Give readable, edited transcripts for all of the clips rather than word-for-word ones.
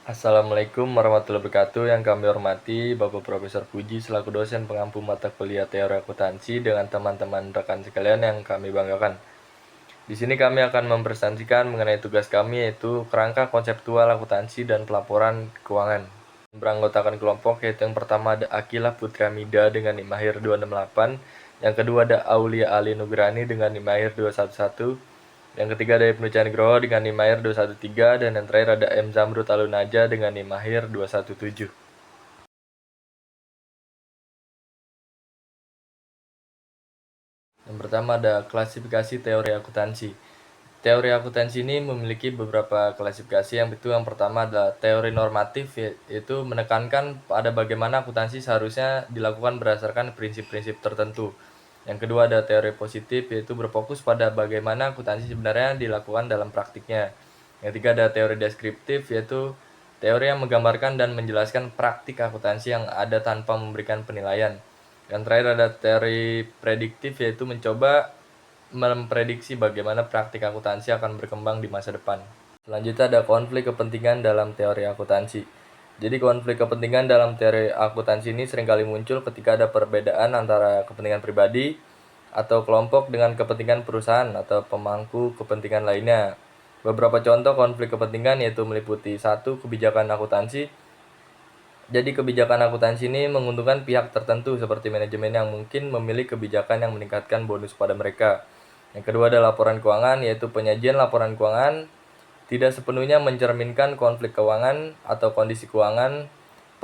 Assalamualaikum warahmatullahi wabarakatuh. Yang kami hormati Bapak Profesor Puji selaku dosen pengampu mata kuliah teori akuntansi dengan teman-teman rekan sekalian yang kami banggakan. Di sini kami akan mempresentasikan mengenai tugas kami yaitu kerangka konseptual akuntansi dan pelaporan keuangan. Beranggotakan kelompok yaitu yang pertama ada Akilah Putramida dengan NIM Mahir 268, yang kedua ada Aulia Ali Nugrani dengan NIM Mahir 211, yang ketiga ada Ibnu Nugroho dengan NIM Mahir 213, dan yang terakhir ada M Zamrut Alunaja dengan NIM Mahir 217. Yang pertama ada klasifikasi teori akuntansi. Teori akuntansi ini memiliki beberapa klasifikasi. Yang pertama adalah teori normatif, yaitu menekankan pada bagaimana akuntansi seharusnya dilakukan berdasarkan prinsip-prinsip tertentu. Yang kedua ada teori positif, yaitu berfokus pada bagaimana akuntansi sebenarnya dilakukan dalam praktiknya. Yang ketiga ada teori deskriptif, yaitu teori yang menggambarkan dan menjelaskan praktik akuntansi yang ada tanpa memberikan penilaian. Yang terakhir ada teori prediktif, yaitu mencoba memprediksi bagaimana praktik akuntansi akan berkembang di masa depan. Selanjutnya ada konflik kepentingan dalam teori akuntansi. Jadi konflik kepentingan dalam teori akuntansi ini seringkali muncul ketika ada perbedaan antara kepentingan pribadi atau kelompok dengan kepentingan perusahaan atau pemangku kepentingan lainnya. Beberapa contoh konflik kepentingan yaitu meliputi 1. Kebijakan akuntansi. Jadi kebijakan akuntansi ini menguntungkan pihak tertentu seperti manajemen yang mungkin memilih kebijakan yang meningkatkan bonus pada mereka. Yang kedua ada laporan keuangan, yaitu penyajian laporan keuangan tidak sepenuhnya mencerminkan konflik keuangan atau kondisi keuangan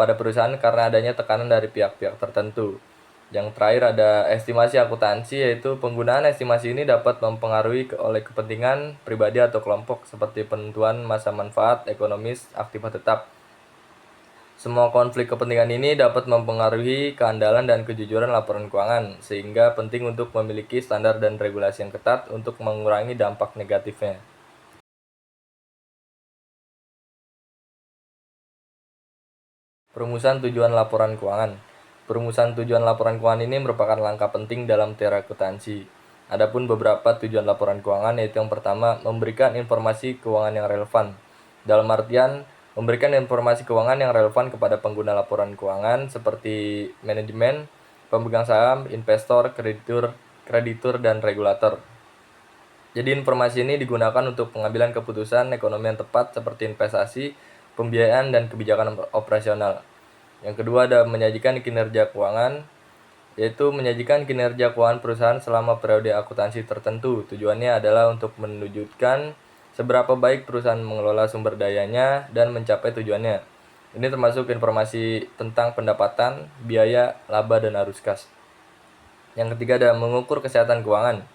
pada perusahaan karena adanya tekanan dari pihak-pihak tertentu. Yang terakhir ada estimasi akuntansi, yaitu penggunaan estimasi ini dapat mempengaruhi oleh kepentingan pribadi atau kelompok seperti penentuan masa manfaat ekonomis aktiva tetap. Semua konflik kepentingan ini dapat mempengaruhi keandalan dan kejujuran laporan keuangan, sehingga penting untuk memiliki standar dan regulasi yang ketat untuk mengurangi dampak negatifnya. Perumusan tujuan laporan keuangan. Perumusan tujuan laporan keuangan ini merupakan langkah penting dalam teori akuntansi. Adapun beberapa tujuan laporan keuangan yaitu yang pertama, memberikan informasi keuangan yang relevan. Dalam artian, memberikan informasi keuangan yang relevan kepada pengguna laporan keuangan seperti manajemen, pemegang saham, investor, kreditur, dan regulator. Jadi informasi ini digunakan untuk pengambilan keputusan ekonomi yang tepat seperti investasi, pembiayaan, dan kebijakan operasional. Yang kedua ada menyajikan kinerja keuangan, yaitu menyajikan kinerja keuangan perusahaan selama periode akuntansi tertentu. Tujuannya adalah untuk menunjukkan seberapa baik perusahaan mengelola sumber dayanya dan mencapai tujuannya. Ini termasuk informasi tentang pendapatan, biaya, laba, dan arus kas. Yang ketiga ada mengukur kesehatan keuangan,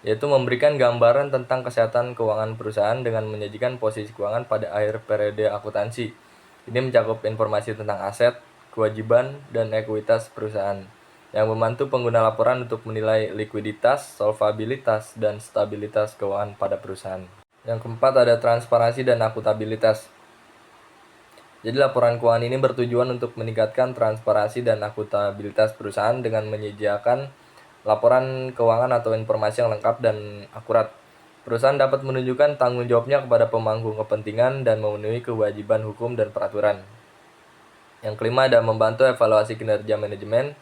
yaitu memberikan gambaran tentang kesehatan keuangan perusahaan dengan menyajikan posisi keuangan pada akhir periode akuntansi. Ini mencakup informasi tentang aset, kewajiban, dan ekuitas perusahaan, yang membantu pengguna laporan untuk menilai likuiditas, solvabilitas, dan stabilitas keuangan pada perusahaan. Yang keempat ada transparansi dan akuntabilitas. Jadi laporan keuangan ini bertujuan untuk meningkatkan transparansi dan akuntabilitas perusahaan dengan menyediakan laporan keuangan atau informasi yang lengkap dan akurat. Perusahaan dapat menunjukkan tanggung jawabnya kepada pemangku kepentingan dan memenuhi kewajiban hukum dan peraturan. Yang kelima ada membantu evaluasi kinerja manajemen,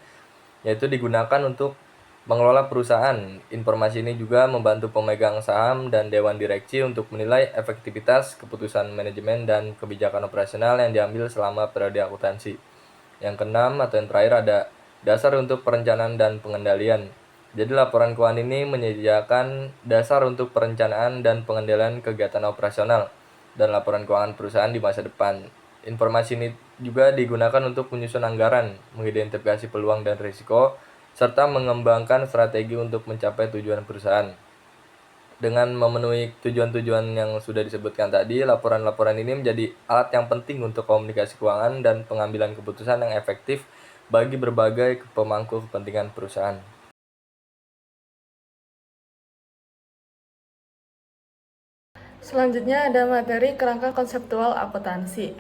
yaitu digunakan untuk mengelola perusahaan. Informasi ini juga membantu pemegang saham dan dewan direksi untuk menilai efektivitas keputusan manajemen dan kebijakan operasional yang diambil selama periode akuntansi. Yang keenam atau yang terakhir ada dasar untuk perencanaan dan pengendalian. Jadi laporan keuangan ini menyediakan dasar untuk perencanaan dan pengendalian kegiatan operasional dan laporan keuangan perusahaan di masa depan. Informasi ini juga digunakan untuk menyusun anggaran, mengidentifikasi peluang dan risiko, serta mengembangkan strategi untuk mencapai tujuan perusahaan. Dengan memenuhi tujuan-tujuan yang sudah disebutkan tadi, laporan-laporan ini menjadi alat yang penting untuk komunikasi keuangan dan pengambilan keputusan yang efektif bagi berbagai pemangku kepentingan perusahaan. Selanjutnya ada materi kerangka konseptual akuntansi.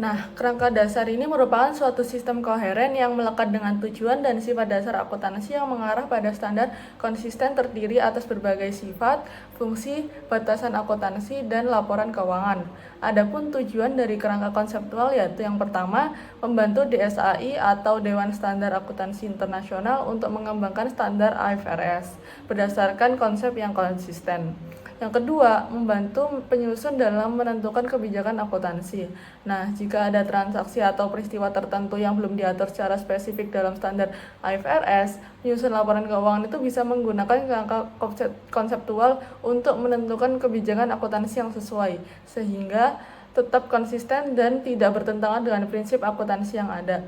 Nah, kerangka dasar ini merupakan suatu sistem koheren yang melekat dengan tujuan dan sifat dasar akuntansi yang mengarah pada standar konsisten terdiri atas berbagai sifat, fungsi, batasan akuntansi, dan laporan keuangan. Adapun tujuan dari kerangka konseptual yaitu yang pertama, membantu DSAI atau Dewan Standar Akuntansi Internasional untuk mengembangkan standar IFRS berdasarkan konsep yang konsisten. Yang kedua, membantu penyusun dalam menentukan kebijakan akuntansi. Nah, jika ada transaksi atau peristiwa tertentu yang belum diatur secara spesifik dalam standar IFRS, penyusun laporan keuangan itu bisa menggunakan kerangka konseptual untuk menentukan kebijakan akuntansi yang sesuai, sehingga tetap konsisten dan tidak bertentangan dengan prinsip akuntansi yang ada.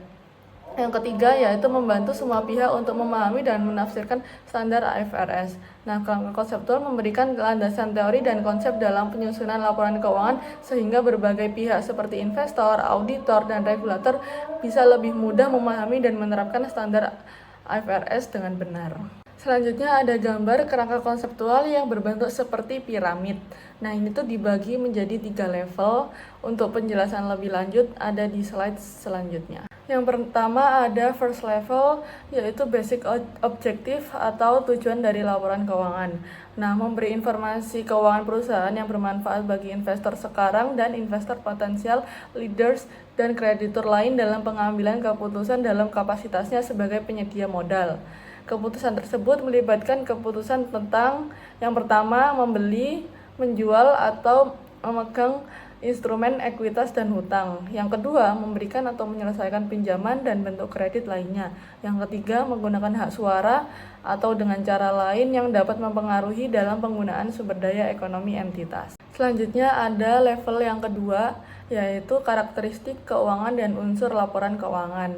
Yang ketiga yaitu membantu semua pihak untuk memahami dan menafsirkan standar IFRS. Nah, kerangka konseptual memberikan landasan teori dan konsep dalam penyusunan laporan keuangan sehingga berbagai pihak seperti investor, auditor, dan regulator bisa lebih mudah memahami dan menerapkan standar IFRS dengan benar. Selanjutnya ada gambar kerangka konseptual yang berbentuk seperti piramid. Nah, ini tuh dibagi menjadi 3 level. Untuk penjelasan lebih lanjut ada di slide selanjutnya. Yang pertama ada first level, yaitu basic objective atau tujuan dari laporan keuangan. Nah, memberi informasi keuangan perusahaan yang bermanfaat bagi investor sekarang dan investor potensial, leaders, dan kreditur lain dalam pengambilan keputusan dalam kapasitasnya sebagai penyedia modal. Keputusan tersebut melibatkan keputusan tentang yang pertama membeli, menjual, atau memegang instrumen ekuitas dan hutang. Yang kedua, memberikan atau menyelesaikan pinjaman dan bentuk kredit lainnya. Yang ketiga, menggunakan hak suara atau dengan cara lain yang dapat mempengaruhi dalam penggunaan sumber daya ekonomi entitas. Selanjutnya ada level yang kedua, yaitu karakteristik keuangan dan unsur laporan keuangan.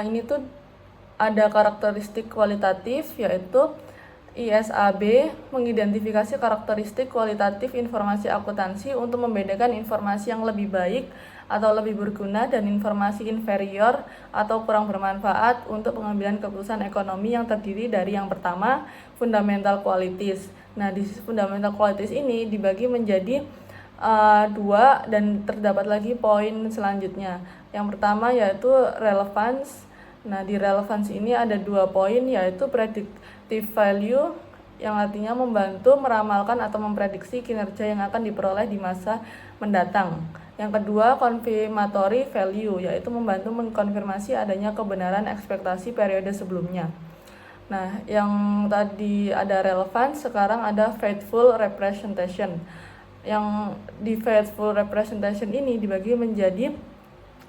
Ini tuh ada karakteristik kualitatif, yaitu ISAB mengidentifikasi karakteristik kualitatif informasi akuntansi untuk membedakan informasi yang lebih baik atau lebih berguna dan informasi inferior atau kurang bermanfaat untuk pengambilan keputusan ekonomi yang terdiri dari yang pertama, fundamental qualities. Nah, di fundamental qualities ini dibagi menjadi 2 dan terdapat lagi poin selanjutnya. Yang pertama yaitu relevance. Nah, di relevance ini ada 2 poin yaitu predictive value yang artinya membantu meramalkan atau memprediksi kinerja yang akan diperoleh di masa mendatang. Yang kedua, confirmatory value yaitu membantu mengkonfirmasi adanya kebenaran ekspektasi periode sebelumnya. Nah, yang tadi ada relevance, sekarang ada faithful representation. Yang di faithful representation ini dibagi menjadi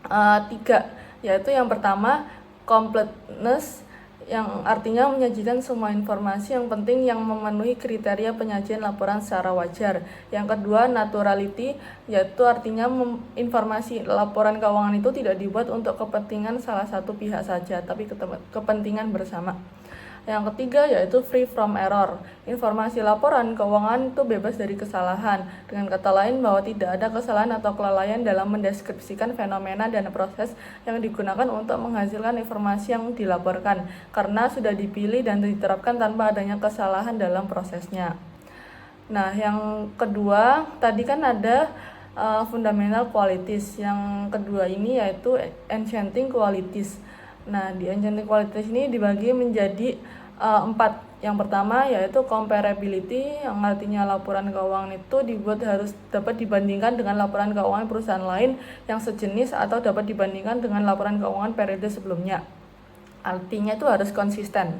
3, yaitu yang pertama completeness, yang artinya menyajikan semua informasi yang penting yang memenuhi kriteria penyajian laporan secara wajar. Yang kedua, naturality, yaitu artinya informasi laporan keuangan itu tidak dibuat untuk kepentingan salah satu pihak saja, tapi kepentingan bersama. Yang ketiga yaitu free from error. Informasi laporan keuangan itu bebas dari kesalahan. Dengan kata lain bahwa tidak ada kesalahan atau kelalaian dalam mendeskripsikan fenomena dan proses yang digunakan untuk menghasilkan informasi yang dilaporkan, karena sudah dipilih dan diterapkan tanpa adanya kesalahan dalam prosesnya. Nah, yang kedua tadi kan ada fundamental qualities. Yang kedua ini yaitu enchanting qualities. Nah, di enchanting qualities ini dibagi menjadi 4. Yang pertama yaitu comparability, yang artinya laporan keuangan itu dibuat harus dapat dibandingkan dengan laporan keuangan perusahaan lain yang sejenis atau dapat dibandingkan dengan laporan keuangan periode sebelumnya. Artinya itu harus konsisten.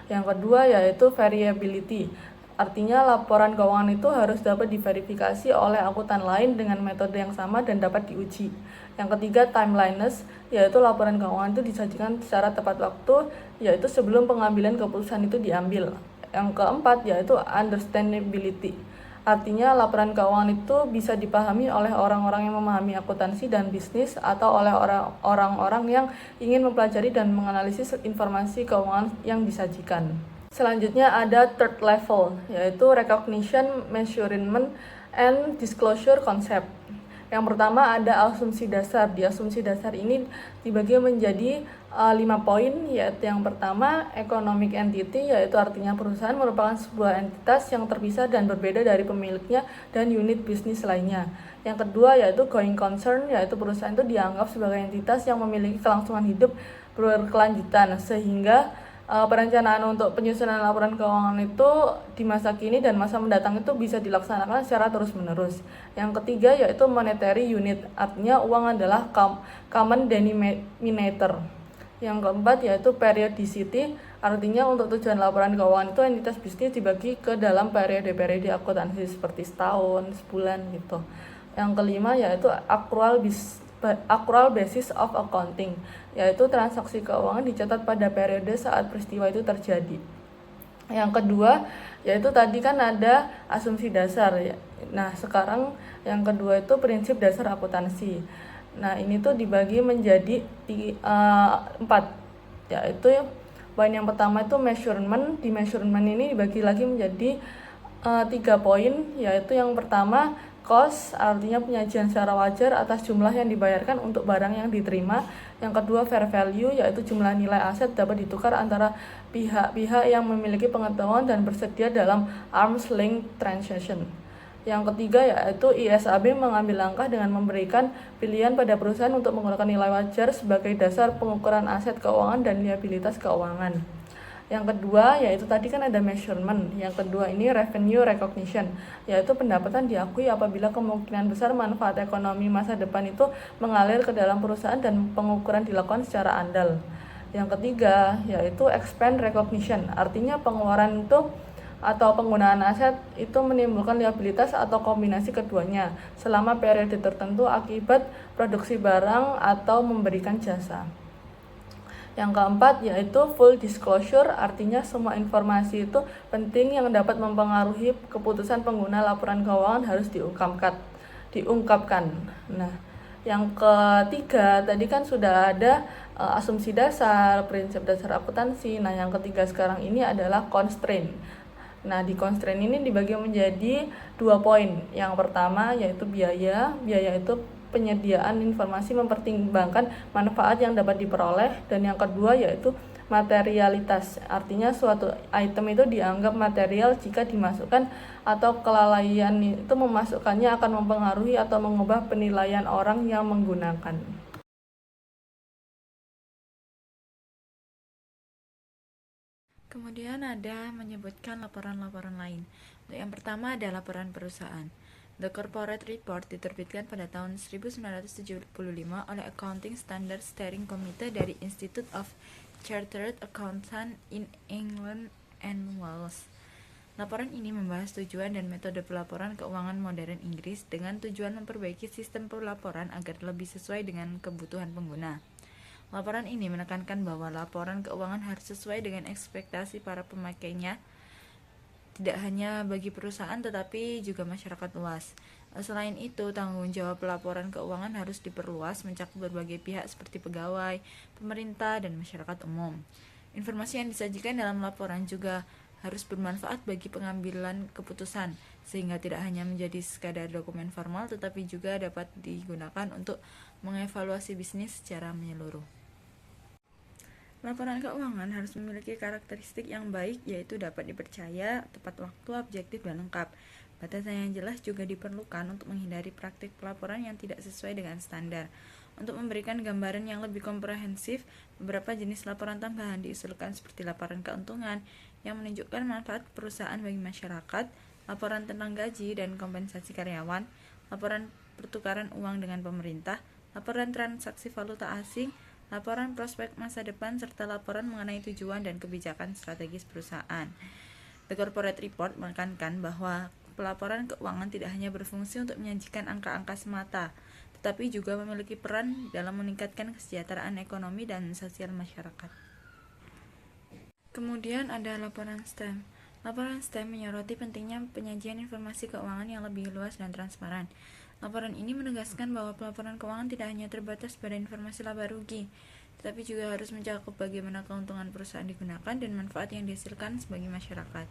Yang kedua yaitu variability. Artinya laporan keuangan itu harus dapat diverifikasi oleh akuntan lain dengan metode yang sama dan dapat diuji. Yang ketiga, timeliness, yaitu laporan keuangan itu disajikan secara tepat waktu, yaitu sebelum pengambilan keputusan itu diambil. Yang keempat, yaitu understandability. Artinya laporan keuangan itu bisa dipahami oleh orang-orang yang memahami akuntansi dan bisnis atau oleh orang-orang yang ingin mempelajari dan menganalisis informasi keuangan yang disajikan. Selanjutnya ada third level, yaitu recognition, measurement, and disclosure concept. Yang pertama ada asumsi dasar. Di asumsi dasar ini dibagi menjadi 5 poin, yaitu yang pertama economic entity, yaitu artinya perusahaan merupakan sebuah entitas yang terpisah dan berbeda dari pemiliknya dan unit bisnis lainnya. Yang kedua yaitu going concern, yaitu perusahaan itu dianggap sebagai entitas yang memiliki kelangsungan hidup berkelanjutan, sehingga perencanaan untuk penyusunan laporan keuangan itu di masa kini dan masa mendatang itu bisa dilaksanakan secara terus-menerus. Yang ketiga yaitu monetary unit, artinya uang adalah common denominator. Yang keempat yaitu periodicity, artinya untuk tujuan laporan keuangan itu entitas bisnis dibagi ke dalam periode-periode akuntansi seperti setahun, sebulan gitu. Yang kelima yaitu accrual basis of accounting, yaitu transaksi keuangan dicatat pada periode saat peristiwa itu terjadi. Yang kedua yaitu tadi kan ada asumsi dasar ya. Nah, sekarang yang kedua itu prinsip dasar akuntansi. Nah, ini tuh dibagi menjadi 4, yaitu poin yang pertama itu measurement. Di measurement ini dibagi lagi menjadi 3 poin, yaitu yang pertama cost, artinya penyajian secara wajar atas jumlah yang dibayarkan untuk barang yang diterima. Yang kedua fair value, yaitu jumlah nilai aset dapat ditukar antara pihak-pihak yang memiliki pengetahuan dan bersedia dalam arm's length transaction. Yang ketiga yaitu ISAB, mengambil langkah dengan memberikan pilihan pada perusahaan untuk menggunakan nilai wajar sebagai dasar pengukuran aset keuangan dan liabilitas keuangan. Yang kedua yaitu tadi kan ada measurement. Yang kedua ini revenue recognition, yaitu pendapatan diakui apabila kemungkinan besar manfaat ekonomi masa depan itu mengalir ke dalam perusahaan dan pengukuran dilakukan secara andal. Yang ketiga yaitu expense recognition, artinya pengeluaran itu atau penggunaan aset itu menimbulkan liabilitas atau kombinasi keduanya selama periode tertentu akibat produksi barang atau memberikan jasa. Yang keempat yaitu full disclosure, artinya semua informasi itu penting yang dapat mempengaruhi keputusan pengguna laporan keuangan harus diungkapkan. Nah, yang ketiga tadi kan sudah ada asumsi dasar, prinsip dasar akuntansi. Nah, yang ketiga sekarang ini adalah constraint. Nah, di constraint ini dibagi menjadi 2 poin. Yang pertama yaitu biaya. Biaya itu penyediaan informasi mempertimbangkan manfaat yang dapat diperoleh. Dan yang kedua yaitu materialitas. Artinya suatu item itu dianggap material jika dimasukkan atau kelalaian itu memasukkannya akan mempengaruhi atau mengubah penilaian orang yang menggunakan. Kemudian ada menyebutkan laporan-laporan lain. Untuk yang pertama ada laporan perusahaan. The Corporate Report diterbitkan pada tahun 1975 oleh Accounting Standards Steering Committee dari Institute of Chartered Accountants in England and Wales. Laporan ini membahas tujuan dan metode pelaporan keuangan modern Inggris dengan tujuan memperbaiki sistem pelaporan agar lebih sesuai dengan kebutuhan pengguna. Laporan ini menekankan bahwa laporan keuangan harus sesuai dengan ekspektasi para pemakainya, tidak hanya bagi perusahaan tetapi juga masyarakat luas. Selain itu, tanggung jawab pelaporan keuangan harus diperluas mencakup berbagai pihak seperti pegawai, pemerintah, dan masyarakat umum. Informasi yang disajikan dalam laporan juga harus bermanfaat bagi pengambilan keputusan, sehingga tidak hanya menjadi sekadar dokumen formal tetapi juga dapat digunakan untuk mengevaluasi bisnis secara menyeluruh. Laporan keuangan harus memiliki karakteristik yang baik, yaitu dapat dipercaya, tepat waktu, objektif, dan lengkap. Batasan yang jelas juga diperlukan untuk menghindari praktik pelaporan yang tidak sesuai dengan standar. Untuk memberikan gambaran yang lebih komprehensif, beberapa jenis laporan tambahan diusulkan seperti laporan keuntungan yang menunjukkan manfaat perusahaan bagi masyarakat, laporan tentang gaji dan kompensasi karyawan, laporan pertukaran uang dengan pemerintah, laporan transaksi valuta asing, laporan prospek masa depan, serta laporan mengenai tujuan dan kebijakan strategis perusahaan. The Corporate Report menekankan bahwa pelaporan keuangan tidak hanya berfungsi untuk menyajikan angka-angka semata, tetapi juga memiliki peran dalam meningkatkan kesejahteraan ekonomi dan sosial masyarakat. Kemudian ada laporan STEM. Laporan STEM menyoroti pentingnya penyajian informasi keuangan yang lebih luas dan transparan. Laporan ini menegaskan bahwa pelaporan keuangan tidak hanya terbatas pada informasi laba rugi, tetapi juga harus mencakup bagaimana keuntungan perusahaan digunakan dan manfaat yang dihasilkan sebagai masyarakat.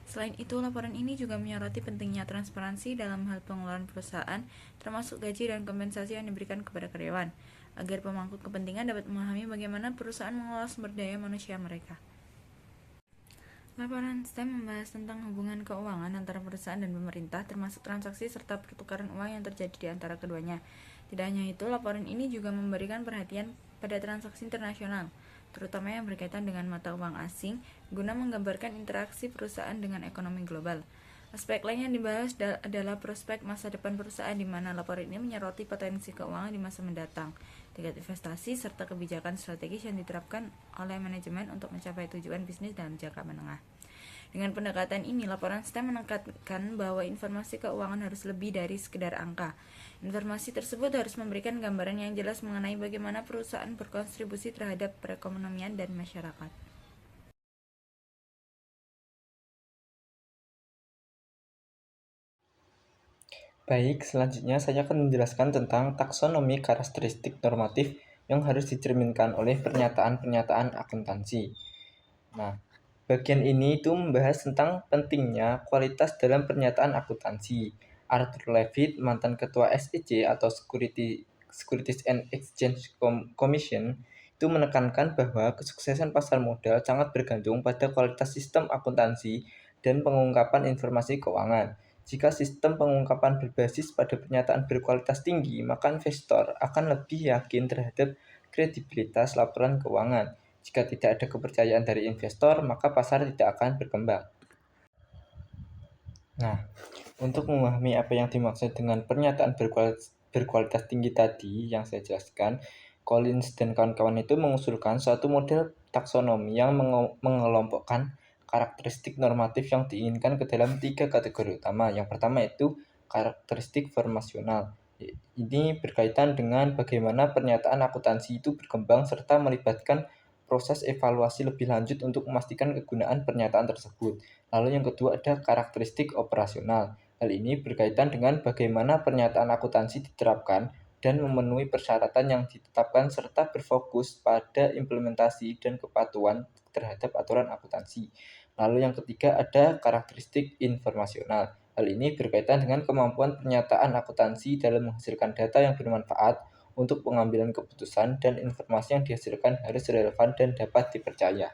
Selain itu, laporan ini juga menyoroti pentingnya transparansi dalam hal pengelolaan perusahaan, termasuk gaji dan kompensasi yang diberikan kepada karyawan, agar pemangku kepentingan dapat memahami bagaimana perusahaan mengelola sumber daya manusia mereka. Laporan STEM membahas tentang hubungan keuangan antara perusahaan dan pemerintah, termasuk transaksi serta pertukaran uang yang terjadi di antara keduanya. Tidak hanya itu, laporan ini juga memberikan perhatian pada transaksi internasional, terutama yang berkaitan dengan mata uang asing, guna menggambarkan interaksi perusahaan dengan ekonomi global. Aspek lain yang dibahas adalah prospek masa depan perusahaan, di mana laporan ini menyoroti potensi keuangan di masa mendatang, tingkat investasi, serta kebijakan strategis yang diterapkan oleh manajemen untuk mencapai tujuan bisnis dalam jangka menengah. Dengan pendekatan ini, laporan STEM menekankan bahwa informasi keuangan harus lebih dari sekedar angka. Informasi tersebut harus memberikan gambaran yang jelas mengenai bagaimana perusahaan berkontribusi terhadap perekonomian dan masyarakat. Baik, selanjutnya saya akan menjelaskan tentang taksonomi karakteristik normatif yang harus dicerminkan oleh pernyataan-pernyataan akuntansi. Nah, bagian ini itu membahas tentang pentingnya kualitas dalam pernyataan akuntansi. Arthur Levitt, mantan ketua SEC atau Securities and Exchange Commission, itu menekankan bahwa kesuksesan pasar modal sangat bergantung pada kualitas sistem akuntansi dan pengungkapan informasi keuangan. Jika sistem pengungkapan berbasis pada pernyataan berkualitas tinggi, maka investor akan lebih yakin terhadap kredibilitas laporan keuangan. Jika tidak ada kepercayaan dari investor, maka pasar tidak akan berkembang. Nah, untuk memahami apa yang dimaksud dengan pernyataan berkualitas tinggi tadi yang saya jelaskan, Collins dan kawan-kawan itu mengusulkan suatu model taksonomi yang mengelompokkan karakteristik normatif yang diinginkan ke dalam 3 kategori utama. Yang pertama itu karakteristik formasional. Ini berkaitan dengan bagaimana pernyataan akuntansi itu berkembang serta melibatkan proses evaluasi lebih lanjut untuk memastikan kegunaan pernyataan tersebut. Lalu yang kedua ada karakteristik operasional. Hal ini berkaitan dengan bagaimana pernyataan akuntansi diterapkan dan memenuhi persyaratan yang ditetapkan serta berfokus pada implementasi dan kepatuhan terhadap aturan akuntansi. Lalu yang ketiga ada karakteristik informasional. Hal ini berkaitan dengan kemampuan pernyataan akuntansi dalam menghasilkan data yang bermanfaat untuk pengambilan keputusan dan informasi yang dihasilkan harus relevan dan dapat dipercaya.